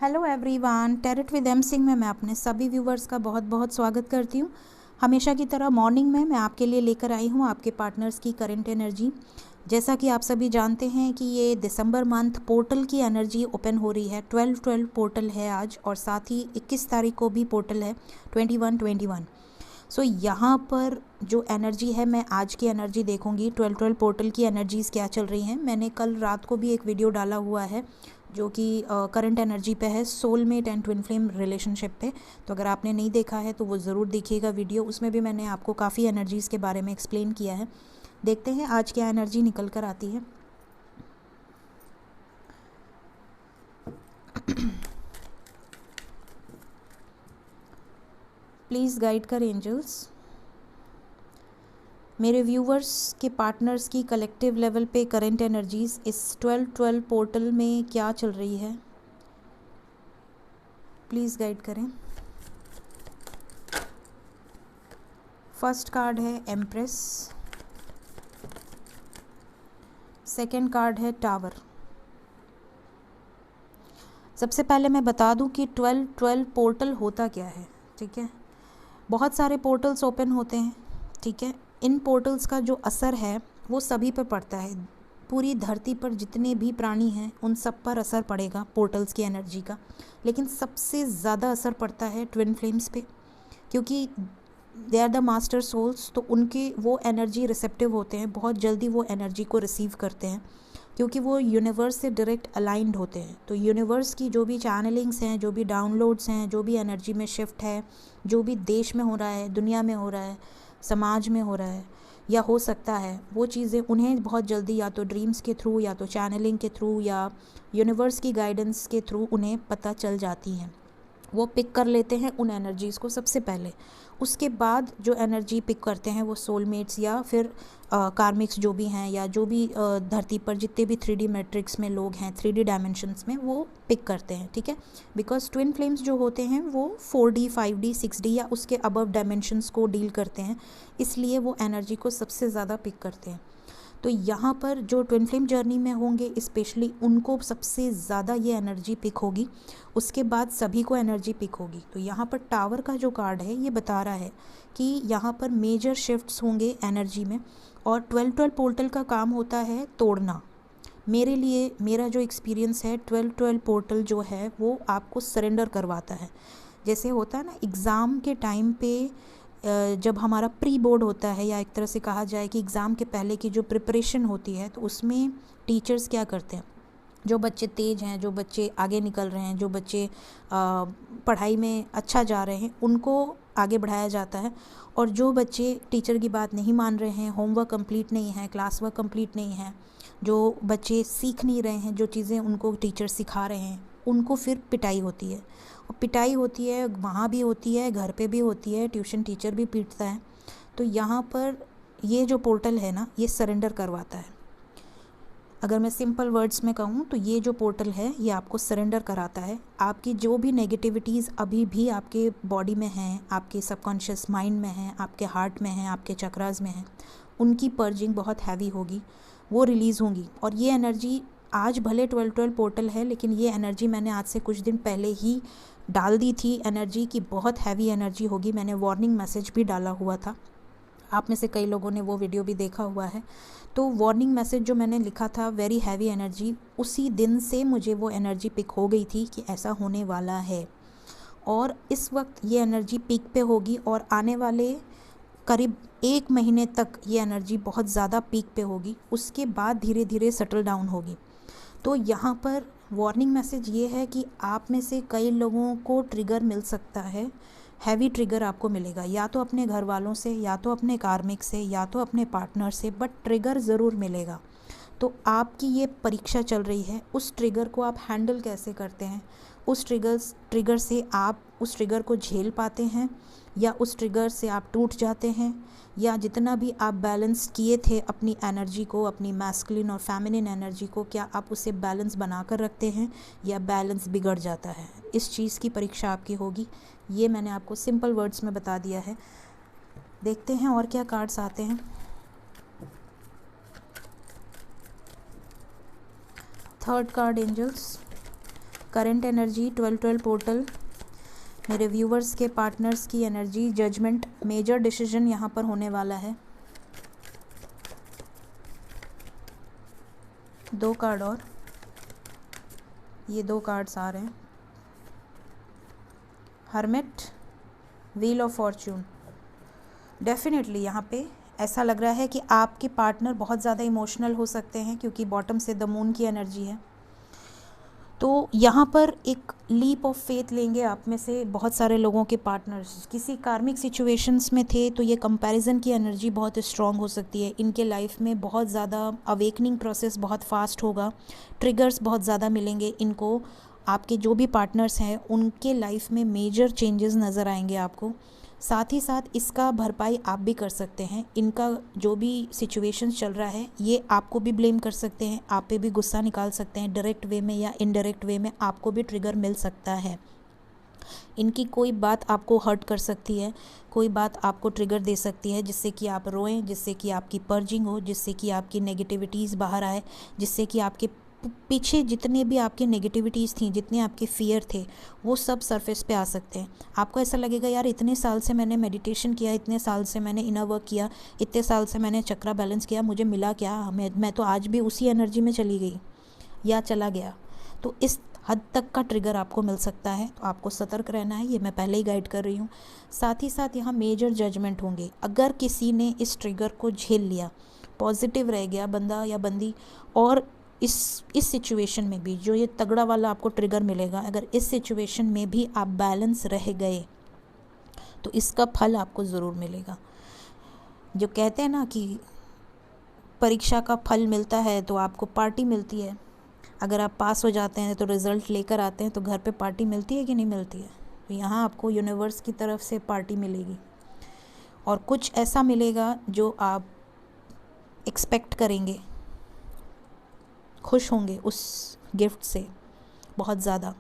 Hello everyone, tarot with M Singh में मैं अपने सभी व्यूवर्स का बहुत बहुत स्वागत करती हूँ। हमेशा की तरह मॉर्निंग में मैं आपके लिए लेकर आई हूँ आपके पार्टनर्स की करंट एनर्जी। जैसा कि आप सभी जानते हैं कि ये दिसंबर मंथ पोर्टल की एनर्जी ओपन हो रही है। 12-12 पोर्टल है आज, और साथ ही 21 तारीख को भी पोर्टल है 21-21। सो यहाँ पर जो एनर्जी है, मैं आज की एनर्जी देखूंगी। 12-12 पोर्टल की एनर्जीज़ क्या चल रही हैं। मैंने कल रात को भी एक वीडियो डाला हुआ है जो कि करंट एनर्जी पे है, soulmate and twin flame relationship पे। तो अगर आपने नहीं देखा है तो वो ज़रूर देखिएगा वीडियो, उसमें भी मैंने आपको काफ़ी एनर्जीज़ के बारे में एक्सप्लेन किया है। देखते हैं आज क्या एनर्जी निकल कर आती है। प्लीज़ गाइड कर एंजल्स। मेरे व्यूवर्स के पार्टनर्स की कलेक्टिव लेवल पे करंट एनर्जीज़ इस 12-12 पोर्टल में क्या चल रही है, प्लीज़ गाइड करें। फर्स्ट कार्ड है एम्प्रेस, सेकंड कार्ड है टावर। सबसे पहले मैं बता दूं कि 12-12 पोर्टल होता क्या है, ठीक है। बहुत सारे पोर्टल्स ओपन होते हैं, ठीक है। इन पोर्टल्स का जो असर है वो सभी पर पड़ता है। पूरी धरती पर जितने भी प्राणी हैं उन सब पर असर पड़ेगा पोर्टल्स की एनर्जी का। लेकिन सबसे ज़्यादा असर पड़ता है ट्विन फ्लेम्स पे, क्योंकि they are the master souls. तो उनके वो एनर्जी रिसेप्टिव होते हैं, बहुत जल्दी वो एनर्जी को रिसीव करते हैं, क्योंकि वो यूनिवर्स से डायरेक्ट अलाइंड होते हैं। तो यूनिवर्स की जो भी चैनलिंग्स हैं, जो भी डाउनलोड्स हैं, जो भी एनर्जी में शिफ्ट है, जो भी देश में हो रहा है, दुनिया में हो रहा है, समाज में हो रहा है या हो सकता है, वो चीज़ें उन्हें बहुत जल्दी या तो ड्रीम्स के थ्रू या तो चैनलिंग के थ्रू या यूनिवर्स की गाइडेंस के थ्रू उन्हें पता चल जाती हैं। वो पिक कर लेते हैं उन एनर्जीज़ को सबसे पहले। उसके बाद जो एनर्जी पिक करते हैं वो सोलमेट्स या फिर कार्मिक्स जो भी हैं, या जो भी धरती पर जितने भी 3D मैट्रिक्स में लोग हैं, 3D डायमेंशंस में, वो पिक करते हैं, ठीक है। बिकॉज ट्विन फ्लेम्स जो होते हैं वो 4D 5D 6D या उसके अबव डायमेंशंस को डील करते हैं, इसलिए वो एनर्जी को सबसे ज़्यादा पिक करते हैं। तो यहाँ पर जो ट्विन फ्लेम जर्नी में होंगे स्पेशली उनको सबसे ज़्यादा ये एनर्जी पिक होगी। उसके बाद सभी को एनर्जी पिक होगी। तो यहाँ पर टावर का जो कार्ड है ये बता रहा है कि यहाँ पर मेजर शिफ्ट्स होंगे एनर्जी में, और 12-12 पोर्टल का काम होता है तोड़ना। मेरे लिए मेरा जो एक्सपीरियंस है, 12-12 पोर्टल जो है वो आपको सरेंडर करवाता है। जैसे होता है ना एग्ज़ाम के टाइम पे, जब हमारा प्री बोर्ड होता है, या एक तरह से कहा जाए कि एग्ज़ाम के पहले की जो प्रिपरेशन होती है, तो उसमें टीचर्स क्या करते हैं, जो बच्चे तेज़ हैं, जो बच्चे आगे निकल रहे हैं, जो बच्चे पढ़ाई में अच्छा जा रहे हैं, उनको आगे बढ़ाया जाता है। और जो बच्चे टीचर की बात नहीं मान रहे हैं, होमवर्क कंप्लीट नहीं है, क्लास वर्क कंप्लीट नहीं है, जो बच्चे सीख नहीं रहे हैं जो चीज़ें उनको टीचर सिखा रहे हैं, उनको फिर पिटाई होती है। और पिटाई होती है वहाँ भी होती है, घर पे भी होती है, ट्यूशन टीचर भी पीटता है। तो यहाँ पर ये जो पोर्टल है ना, ये सरेंडर करवाता है। अगर मैं सिंपल वर्ड्स में कहूँ तो ये जो पोर्टल है ये आपको सरेंडर कराता है। आपकी जो भी नेगेटिविटीज़ अभी भी आपके बॉडी में हैं, आपके सबकॉन्शियस माइंड में हैं, आपके हार्ट में हैं, आपके चक्रास में हैं, उनकी पर्जिंग बहुत हैवी होगी, वो रिलीज़ होंगी। और ये एनर्जी आज भले 12-12 पोर्टल है, लेकिन ये एनर्जी मैंने आज से कुछ दिन पहले ही डाल दी थी एनर्जी की, बहुत हैवी एनर्जी होगी। मैंने वार्निंग मैसेज भी डाला हुआ था, आप में से कई लोगों ने वो वीडियो भी देखा हुआ है। तो वार्निंग मैसेज जो मैंने लिखा था, वेरी हैवी एनर्जी, उसी दिन से मुझे वो एनर्जी पिक हो गई थी कि ऐसा होने वाला है। और इस वक्त ये एनर्जी पीक पे होगी, और आने वाले करीब 1 महीने तक ये एनर्जी बहुत ज़्यादा पीक पे होगी। उसके बाद धीरे धीरे सेटल डाउन होगी। तो यहाँ पर वार्निंग मैसेज ये है कि आप में से कई लोगों को ट्रिगर मिल सकता है, हैवी ट्रिगर आपको मिलेगा, या तो अपने घर वालों से, या तो अपने कार्मिक से, या तो अपने पार्टनर से, बट ट्रिगर ज़रूर मिलेगा। तो आपकी ये परीक्षा चल रही है, उस ट्रिगर को आप हैंडल कैसे करते हैं, उस ट्रिगर से आप उस ट्रिगर को झेल पाते हैं, या उस ट्रिगर से आप टूट जाते हैं, या जितना भी आप बैलेंस किए थे अपनी एनर्जी को, अपनी मैस्कुलिन और फेमिनिन एनर्जी को, क्या आप उसे बैलेंस बना कर रखते हैं या बैलेंस बिगड़ जाता है। इस चीज़ की परीक्षा आपकी होगी। ये मैंने आपको सिंपल वर्ड्स में बता दिया है। देखते हैं और क्या कार्ड्स आते हैं। Third card angels, current energy 12-12 portal, मेरे व्यूवर्स के पार्टनर्स की एनर्जी, जजमेंट, मेजर डिसीजन यहाँ पर होने वाला है। 2 कार्ड और, ये 2 कार्ड्स आ रहे हैं। Hermit, wheel of Fortune. Definitely यहाँ पे ऐसा लग रहा है कि आपके पार्टनर बहुत ज़्यादा इमोशनल हो सकते हैं, क्योंकि बॉटम से द मून की एनर्जी है। तो यहाँ पर एक लीप ऑफ फेथ लेंगे आप में से बहुत सारे लोगों के पार्टनर्स। किसी कार्मिक सिचुएशंस में थे तो ये कंपैरिजन की एनर्जी बहुत स्ट्रॉन्ग हो सकती है। इनके लाइफ में बहुत ज़्यादा अवेकनिंग प्रोसेस बहुत फास्ट होगा, ट्रिगर्स बहुत ज़्यादा मिलेंगे इनको। आपके जो भी पार्टनर्स हैं उनके लाइफ में मेजर चेंजेस नज़र आएंगे आपको। साथ ही साथ इसका भरपाई आप भी कर सकते हैं। इनका जो भी सिचुएशन चल रहा है ये आपको भी ब्लेम कर सकते हैं, आप पे भी गुस्सा निकाल सकते हैं, डायरेक्ट वे में या इनडायरेक्ट वे में आपको भी ट्रिगर मिल सकता है। इनकी कोई बात आपको हर्ट कर सकती है, कोई बात आपको ट्रिगर दे सकती है, जिससे कि आप रोएं, जिससे कि आपकी पर्जिंग हो, जिससे कि आपकी नेगेटिविटीज़ बाहर आए, जिससे कि आपके पीछे जितने भी आपके नेगेटिविटीज़ थी, जितने आपके फियर थे, वो सब सरफेस पे आ सकते हैं। आपको ऐसा लगेगा यार इतने साल से मैंने मेडिटेशन किया, इतने साल से मैंने इनर वर्क किया, इतने साल से मैंने चक्रा बैलेंस किया, मुझे मिला क्या? मैं तो आज भी उसी एनर्जी में चली गई या चला गया। तो इस हद तक का ट्रिगर आपको मिल सकता है, तो आपको सतर्क रहना है। ये मैं पहले ही गाइड कर रही हूँ। साथ ही साथ यहाँ मेजर जजमेंट होंगे। अगर किसी ने इस ट्रिगर को झेल लिया, पॉजिटिव रह गया बंदा या बंदी, और इस सिचुएशन में भी जो ये तगड़ा वाला आपको ट्रिगर मिलेगा, अगर इस सिचुएशन में भी आप बैलेंस रह गए तो इसका फल आपको ज़रूर मिलेगा। जो कहते हैं ना कि परीक्षा का फल मिलता है तो आपको पार्टी मिलती है। अगर आप पास हो जाते हैं तो रिज़ल्ट लेकर आते हैं तो घर पे पार्टी मिलती है कि नहीं मिलती है? तो यहाँ आपको यूनिवर्स की तरफ से पार्टी मिलेगी, और कुछ ऐसा मिलेगा जो आप एक्सपेक्ट करेंगे, खुश होंगे उस गिफ्ट से बहुत ज़्यादा।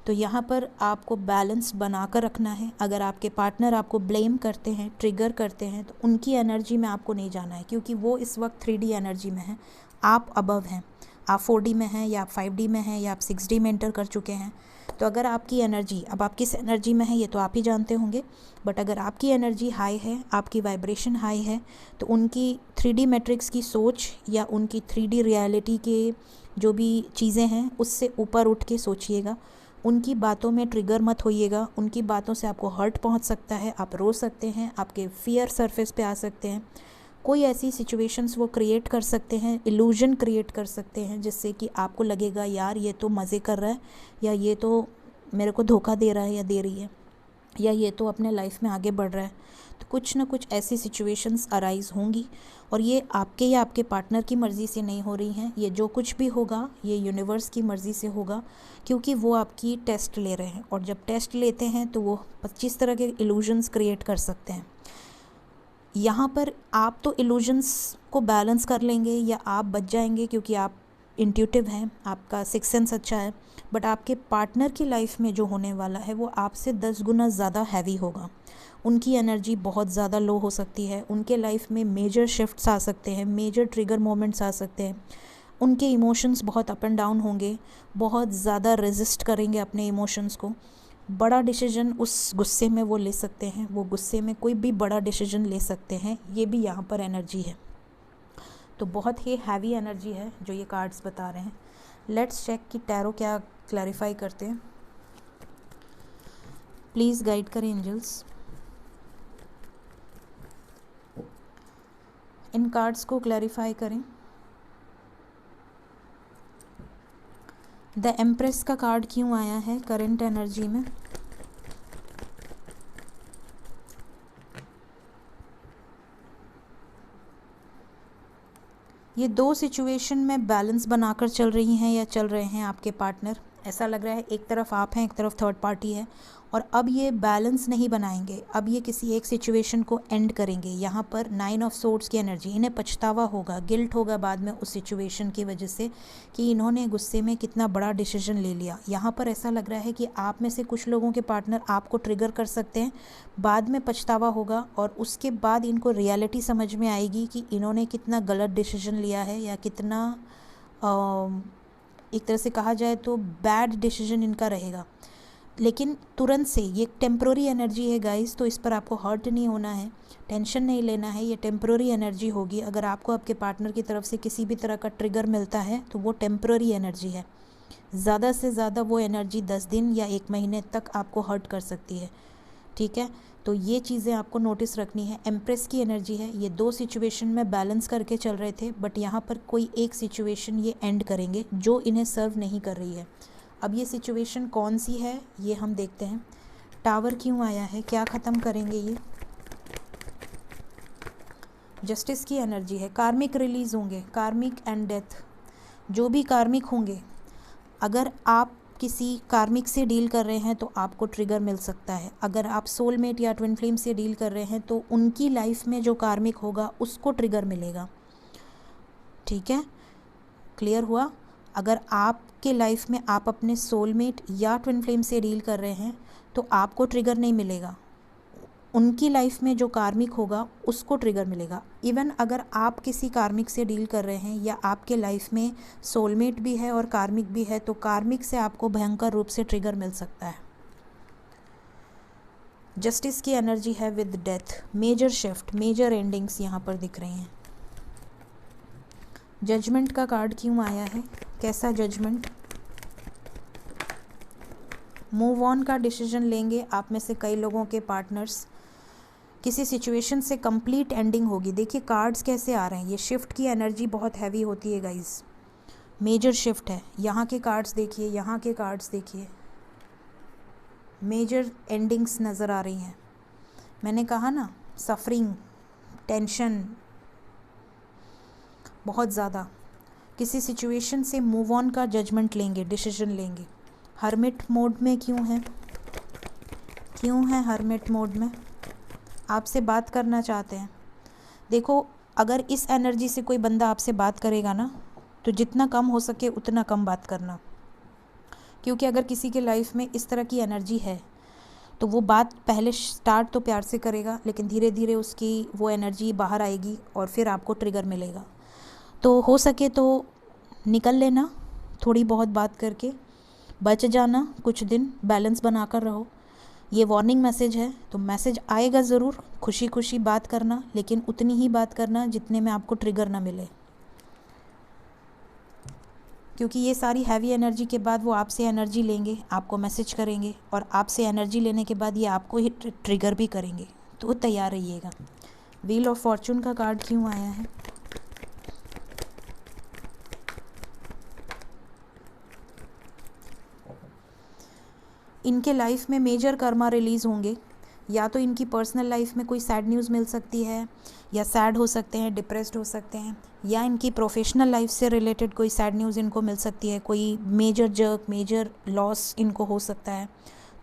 तो यहाँ पर आपको बैलेंस बना कर रखना है। अगर आपके पार्टनर आपको ब्लेम करते हैं, ट्रिगर करते हैं, तो उनकी एनर्जी में आपको नहीं जाना है, क्योंकि वो इस वक्त 3D एनर्जी में है, आप अबव हैं। आप 4D में हैं, या आप 5D में हैं, या आप 6D में एंटर कर चुके हैं। तो अगर आपकी एनर्जी, अब आप किस एनर्जी में है ये तो आप ही जानते होंगे, बट अगर आपकी एनर्जी हाई है, आपकी वाइब्रेशन हाई है, तो उनकी 3D मैट्रिक्स की सोच या उनकी 3D रियलिटी के जो भी चीज़ें हैं उससे ऊपर उठ के सोचिएगा। उनकी बातों में ट्रिगर मत होइएगा। उनकी बातों से आपको हर्ट पहुंच सकता है, आप रो सकते हैं, आपके फियर सरफेस पे आ सकते हैं। कोई ऐसी सिचुएशंस वो क्रिएट कर सकते हैं, इल्यूजन क्रिएट कर सकते हैं, जिससे कि आपको लगेगा यार ये तो मज़े कर रहा है, या ये तो मेरे को धोखा दे रहा है या दे रही है, या ये तो अपने लाइफ में आगे बढ़ रहा है। तो कुछ ना कुछ ऐसी सिचुएशंस अराइज होंगी, और ये आपके या आपके पार्टनर की मर्ज़ी से नहीं हो रही हैं। ये जो कुछ भी होगा ये यूनिवर्स की मर्ज़ी से होगा, क्योंकि वो आपकी टेस्ट ले रहे हैं, और जब टेस्ट लेते हैं तो वो 25 तरह के इल्यूजन्स क्रिएट कर सकते हैं। यहाँ पर आप तो इल्यूजन्स को बैलेंस कर लेंगे या आप बच जाएंगे, क्योंकि आप इंट्यूटिव हैं, आपका सिक्स सेंस अच्छा है। बट आपके पार्टनर की लाइफ में जो होने वाला है वो आपसे 10 गुना ज़्यादा हैवी होगा। उनकी एनर्जी बहुत ज़्यादा लो हो सकती है, उनके लाइफ में मेजर शिफ्ट्स आ सकते हैं, मेजर ट्रिगर मोमेंट्स आ सकते हैं। उनके इमोशंस बहुत अप एंड डाउन होंगे, बहुत ज़्यादा रेजिस्ट करेंगे अपने इमोशंस को। बड़ा डिसीजन उस गुस्से में वो ले सकते हैं, वो गुस्से में कोई भी बड़ा डिसीजन ले सकते हैं, ये भी यहाँ पर एनर्जी है। तो बहुत ही हैवी एनर्जी है जो ये कार्ड्स बता रहे हैं। लेट्स चेक कि टैरो क्या क्लैरिफाई करते हैं। प्लीज़ गाइड करें एंजल्स, इन कार्ड्स को क्लैरिफाई करें। द एम्प्रेस का कार्ड क्यों आया है करंट एनर्जी में? ये 2 सिचुएशन में बैलेंस बनाकर चल रही हैं या चल रहे हैं आपके पार्टनर। ऐसा लग रहा है एक तरफ आप हैं, एक तरफ थर्ड पार्टी है, और अब ये बैलेंस नहीं बनाएंगे, अब ये किसी एक सिचुएशन को एंड करेंगे। यहाँ पर 9 ऑफ सोर्ड्स की एनर्जी, इन्हें पछतावा होगा, गिल्ट होगा बाद में उस सिचुएशन की वजह से कि इन्होंने गुस्से में कितना बड़ा डिसीजन ले लिया। यहाँ पर ऐसा लग रहा है कि आप में से कुछ लोगों के पार्टनर आपको ट्रिगर कर सकते हैं, बाद में पछतावा होगा, और उसके बाद इनको रियलिटी समझ में आएगी कि इन्होंने कितना गलत डिसीजन लिया है, या कितना एक तरह से कहा जाए तो बैड डिसीजन इनका रहेगा, लेकिन तुरंत से ये टेम्प्रोरी एनर्जी है गाइस, तो इस पर आपको हर्ट नहीं होना है, टेंशन नहीं लेना है। ये टेम्प्रोरी एनर्जी होगी। अगर आपको आपके पार्टनर की तरफ से किसी भी तरह का ट्रिगर मिलता है तो वो टेम्प्रोरी एनर्जी है। ज़्यादा से ज़्यादा वो एनर्जी 10 दिन या 1 महीने तक आपको हर्ट कर सकती है, ठीक है। तो ये चीज़ें आपको नोटिस रखनी है। एम्प्रेस की एनर्जी है, ये 2 सिचुएशन में बैलेंस करके चल रहे थे, बट यहाँ पर कोई एक सिचुएशन ये एंड करेंगे जो इन्हें सर्व नहीं कर रही है। अब ये सिचुएशन कौन सी है ये हम देखते हैं। टावर क्यों आया है, क्या ख़त्म करेंगे ये। जस्टिस की एनर्जी है, कार्मिक रिलीज़ होंगे, कार्मिक एंड डेथ। जो भी कार्मिक होंगे, अगर आप किसी कार्मिक से डील कर रहे हैं तो आपको ट्रिगर मिल सकता है। अगर आप सोलमेट या ट्विन फ्लेम से डील कर रहे हैं तो उनकी लाइफ में जो कार्मिक होगा उसको ट्रिगर मिलेगा, ठीक है, क्लियर हुआ। अगर आपके लाइफ में आप अपने सोलमेट या ट्विन फ्लेम से डील कर रहे हैं तो आपको ट्रिगर नहीं मिलेगा, उनकी लाइफ में जो कार्मिक होगा उसको ट्रिगर मिलेगा। इवन अगर आप किसी कार्मिक से डील कर रहे हैं या आपके लाइफ में सोलमेट भी है और कार्मिक भी है तो कार्मिक से आपको भयंकर रूप से ट्रिगर मिल सकता है। जस्टिस की एनर्जी है with death, major shift, major endings यहाँ पर दिख रही हैं। जजमेंट का कार्ड क्यों आया है, कैसा जजमेंट। मूव ऑन का डिसीजन लेंगे। आप में से कई लोगों के पार्टनर्स किसी सिचुएशन से कंप्लीट एंडिंग होगी। देखिए कार्ड्स कैसे आ रहे हैं, ये शिफ्ट की एनर्जी बहुत हैवी होती है गाइस, मेजर शिफ्ट है। यहाँ के कार्ड्स देखिए, यहाँ के कार्ड्स देखिए, मेजर एंडिंग्स नज़र आ रही हैं। मैंने कहा ना, सफरिंग, टेंशन बहुत ज़्यादा। किसी सिचुएशन से मूव ऑन का जजमेंट लेंगे, डिसीजन लेंगे। हर्मिट मोड में क्यों है हर्मिट मोड में, आपसे बात करना चाहते हैं। देखो अगर इस एनर्जी से कोई बंदा आपसे बात करेगा ना तो जितना कम हो सके उतना कम बात करना, क्योंकि अगर किसी के लाइफ में इस तरह की एनर्जी है तो वो बात पहले स्टार्ट तो प्यार से करेगा, लेकिन धीरे धीरे उसकी वो एनर्जी बाहर आएगी और फिर आपको ट्रिगर मिलेगा। तो हो सके तो निकल लेना, थोड़ी बहुत बात करके बच जाना, कुछ दिन बैलेंस बना कर रहो। ये वार्निंग मैसेज है, तो मैसेज आएगा ज़रूर, खुशी खुशी बात करना, लेकिन उतनी ही बात करना जितने में आपको ट्रिगर ना मिले, क्योंकि ये सारी हैवी एनर्जी के बाद वो आपसे एनर्जी लेंगे, आपको मैसेज करेंगे, और आपसे एनर्जी लेने के बाद ये आपको ही ट्रिगर भी करेंगे, तो तैयार रहिएगा। व्हील ऑफ फॉर्चून का कार्ड क्यों आया है, इनके लाइफ में मेजर कर्मा रिलीज़ होंगे। या तो इनकी पर्सनल लाइफ में कोई सैड न्यूज़ मिल सकती है, या सैड हो सकते हैं, डिप्रेस्ड हो सकते हैं, या इनकी प्रोफेशनल लाइफ से रिलेटेड कोई सैड न्यूज़ इनको मिल सकती है, कोई मेजर जर्क, मेजर लॉस इनको हो सकता है।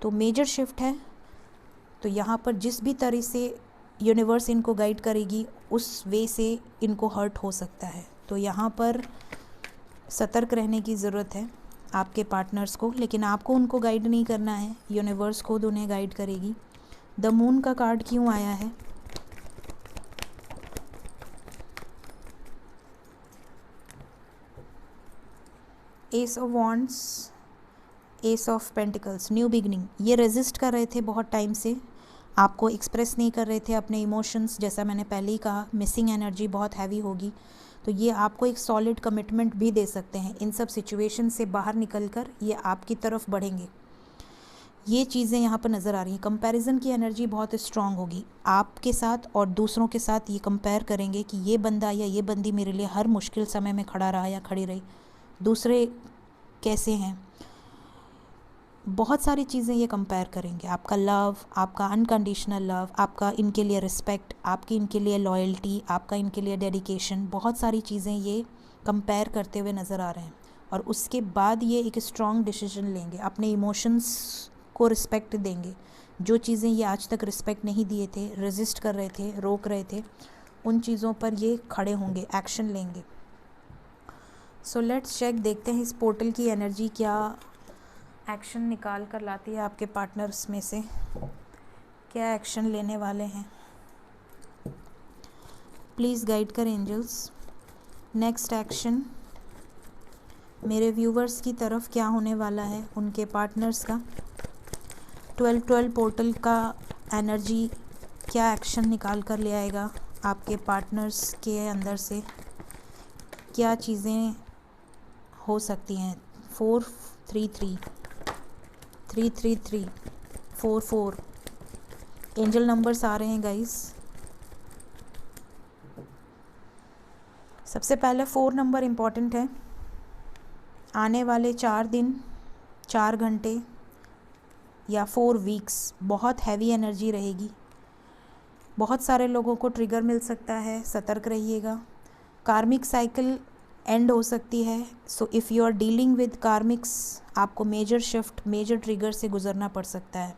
तो मेजर शिफ्ट है, तो यहाँ पर जिस भी तरह से यूनिवर्स इनको गाइड करेगी उस वे से इनको हर्ट हो सकता है। तो यहाँ पर सतर्क रहने की ज़रूरत है आपके पार्टनर्स को, लेकिन आपको उनको गाइड नहीं करना है, यूनिवर्स खुद उन्हें गाइड करेगी। द मून का कार्ड क्यों आया है, S of wands, S of pentacles, new beginning. ये रेजिस्ट कर रहे थे बहुत टाइम से, आपको एक्सप्रेस नहीं कर रहे थे अपने इमोशंस, जैसा मैंने पहले ही कहा मिसिंग एनर्जी बहुत हैवी होगी, तो ये आपको एक सॉलिड कमिटमेंट भी दे सकते हैं। इन सब सिचुएशन से बाहर निकलकर ये आपकी तरफ बढ़ेंगे, ये चीज़ें यहाँ पर नज़र आ रही हैं। कंपैरिजन की एनर्जी बहुत स्ट्रांग होगी आपके साथ, और दूसरों के साथ ये कंपेयर करेंगे कि ये बंदा या ये बंदी मेरे लिए हर मुश्किल समय में खड़ा रहा या खड़ी रही, दूसरे कैसे हैं, बहुत सारी चीज़ें ये कंपेयर करेंगे। आपका लव, आपका अनकंडीशनल लव, आपका इनके लिए रिस्पेक्ट, आपकी इनके लिए लॉयल्टी, आपका इनके लिए डेडिकेशन, बहुत सारी चीज़ें ये कंपेयर करते हुए नज़र आ रहे हैं। और उसके बाद ये एक स्ट्रॉन्ग डिसीजन लेंगे, अपने इमोशंस को रिस्पेक्ट देंगे। जो चीज़ें ये आज तक रिस्पेक्ट नहीं दिए थे, रेजिस्ट कर रहे थे, रोक रहे थे, उन चीज़ों पर ये खड़े होंगे, एक्शन लेंगे। सो लेट्स चेक, देखते हैं इस पोर्टल की एनर्जी क्या एक्शन निकाल कर लाती है आपके पार्टनर्स में से, क्या एक्शन लेने वाले हैं। प्लीज़ गाइड कर एंजल्स। नेक्स्ट एक्शन, मेरे व्यूवर्स की तरफ क्या होने वाला है, उनके पार्टनर्स का 12-12 पोर्टल का एनर्जी क्या एक्शन निकाल कर ले आएगा आपके पार्टनर्स के अंदर से, क्या चीज़ें हो सकती हैं। 433 333 44 एंजल नंबर्स आ रहे हैं गाइस। सबसे पहले 4 नंबर इम्पॉर्टेंट है। आने वाले 4 दिन 4 घंटे या 4 वीक्स बहुत हैवी एनर्जी रहेगी। बहुत सारे लोगों को ट्रिगर मिल सकता है, सतर्क रहिएगा। कार्मिक साइकिल एंड हो सकती है। So if you are dealing with karmics, आपको मेजर शिफ्ट, मेजर ट्रिगर से गुजरना पड़ सकता है।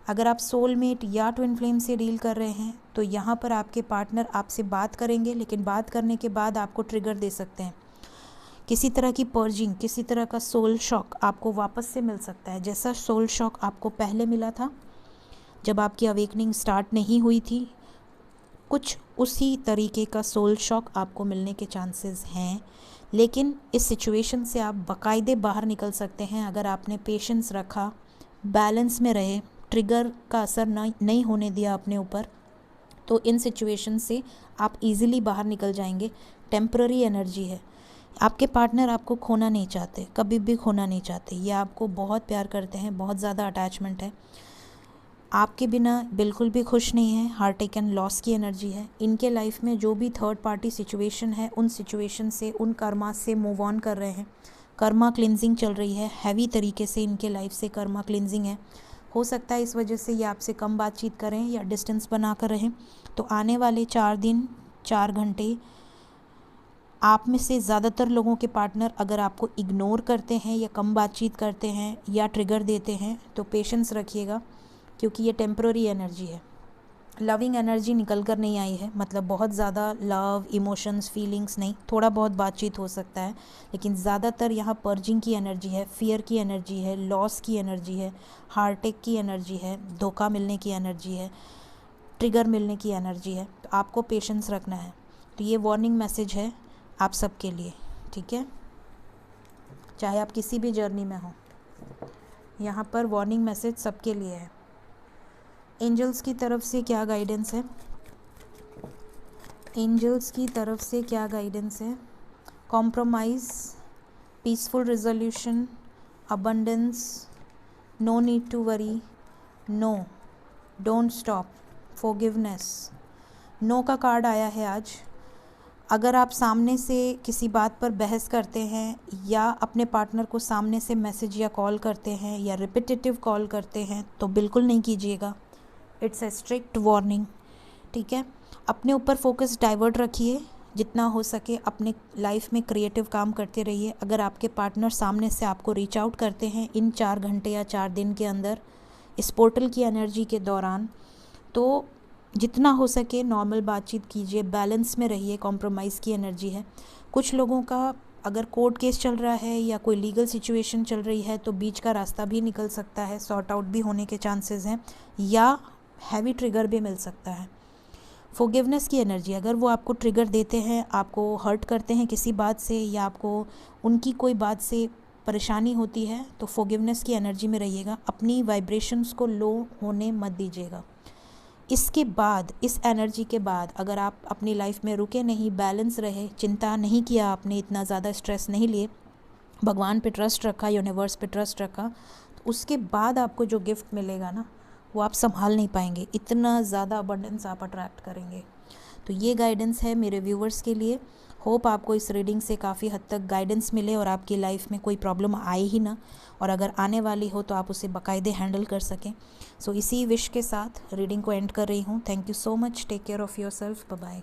अगर आप सोलमेट या ट्विन फ्लेम से डील कर रहे हैं तो यहाँ पर आपके पार्टनर आपसे बात करेंगे, लेकिन बात करने के बाद आपको ट्रिगर दे सकते हैं। किसी तरह की पर्जिंग, किसी तरह का सोल शॉक आपको वापस से मिल सकता है। जैसा सोल शॉक आपको पहले मिला था जब आपकी अवेकनिंग स्टार्ट नहीं हुई थी, कुछ उसी तरीके का सोल शॉक आपको मिलने के चांसेस हैं। लेकिन इस सिचुएशन से आप बाकायदे बाहर निकल सकते हैं अगर आपने पेशेंस रखा, बैलेंस में रहे, ट्रिगर का असर नहीं होने दिया अपने ऊपर, तो इन सिचुएशन से आप इजीली बाहर निकल जाएंगे। टेम्पररी एनर्जी है। आपके पार्टनर आपको खोना नहीं चाहते, कभी भी खोना नहीं चाहते। ये आपको बहुत प्यार करते हैं, बहुत ज़्यादा अटैचमेंट है, आपके बिना बिल्कुल भी खुश नहीं है। हार्ट टेक एंड लॉस की एनर्जी है। इनके लाइफ में जो भी थर्ड पार्टी सिचुएशन है, उन सिचुएशन से, उन कर्मा से मूव ऑन कर रहे हैं। कर्मा क्लिनजिंग चल रही है, हैवी तरीके से इनके लाइफ से कर्मा क्लिनजिंग है। हो सकता है इस वजह से ये आपसे कम बातचीत करें या डिस्टेंस बना कर रहें। तो आने वाले 4 दिन 4 घंटे आप में से ज़्यादातर लोगों के पार्टनर अगर आपको इग्नोर करते हैं या कम बातचीत करते हैं या ट्रिगर देते हैं तो पेशेंस रखिएगा, क्योंकि ये टेम्पररी एनर्जी है। लविंग एनर्जी निकल कर नहीं आई है, मतलब बहुत ज़्यादा लव, इमोशंस, फीलिंग्स नहीं, थोड़ा बहुत बातचीत हो सकता है, लेकिन ज़्यादातर यहाँ पर्जिंग की एनर्जी है, फियर की एनर्जी है, लॉस की एनर्जी है, हार्ट अटैक की एनर्जी है, धोखा मिलने की एनर्जी है, ट्रिगर मिलने की एनर्जी है। तो आपको पेशेंस रखना है। तो ये वार्निंग मैसेज है आप सबके लिए, ठीक है, चाहे आप किसी भी जर्नी में हो, यहाँ पर वार्निंग मैसेज सबके लिए है। एंजल्स की तरफ से क्या गाइडेंस है, एंजल्स की तरफ से क्या गाइडेंस है। Compromise, peaceful resolution, abundance, no need to worry, no, don't stop, forgiveness. No का कार्ड आया है आज। अगर आप सामने से किसी बात पर बहस करते हैं या अपने पार्टनर को सामने से मैसेज या कॉल करते हैं या रिपीटेटिव कॉल करते हैं तो बिल्कुल नहीं कीजिएगा। इट्स ए स्ट्रिक्ट वार्निंग, ठीक है। अपने ऊपर फोकस डाइवर्ट रखिए, जितना हो सके अपने लाइफ में क्रिएटिव काम करते रहिए। अगर आपके पार्टनर सामने से आपको रीच आउट करते हैं इन 4 घंटे या 4 दिन के अंदर, इस पोर्टल की एनर्जी के दौरान, तो जितना हो सके नॉर्मल बातचीत कीजिए, बैलेंस में रहिए। कॉम्प्रोमाइज़ की एनर्जी है। कुछ लोगों का अगर कोर्ट केस चल रहा है या कोई लीगल सिचुएशन चल रही है तो बीच का रास्ता भी निकल सकता है, सॉर्ट आउट भी होने के चांसेस हैं, या हैवी ट्रिगर भी मिल सकता है। फॉरगिवनेस की एनर्जी, अगर वो आपको ट्रिगर देते हैं, आपको हर्ट करते हैं किसी बात से या आपको उनकी कोई बात से परेशानी होती है, तो फॉरगिवनेस की एनर्जी में रहिएगा। अपनी वाइब्रेशंस को लो होने मत दीजिएगा। इसके बाद, इस एनर्जी के बाद अगर आप अपनी लाइफ में रुके नहीं, बैलेंस रहे, चिंता नहीं किया आपने, इतना ज़्यादा स्ट्रेस नहीं लिए, भगवान पे ट्रस्ट रखा, यूनिवर्स पे ट्रस्ट रखा, तो उसके बाद आपको जो गिफ्ट मिलेगा ना, वो आप संभाल नहीं पाएंगे। इतना ज़्यादा अबंडेंस आप अट्रैक्ट करेंगे। तो ये गाइडेंस है मेरे व्यूवर्स के लिए। होप आपको इस रीडिंग से काफ़ी हद तक गाइडेंस मिले और आपकी लाइफ में कोई प्रॉब्लम आए ही ना, और अगर आने वाली हो तो आप उसे बाकायदे हैंडल कर सकें। सो इसी विश के साथ रीडिंग को एंड कर रही हूँ। Thank you so much. Take care of yourself. Bye bye.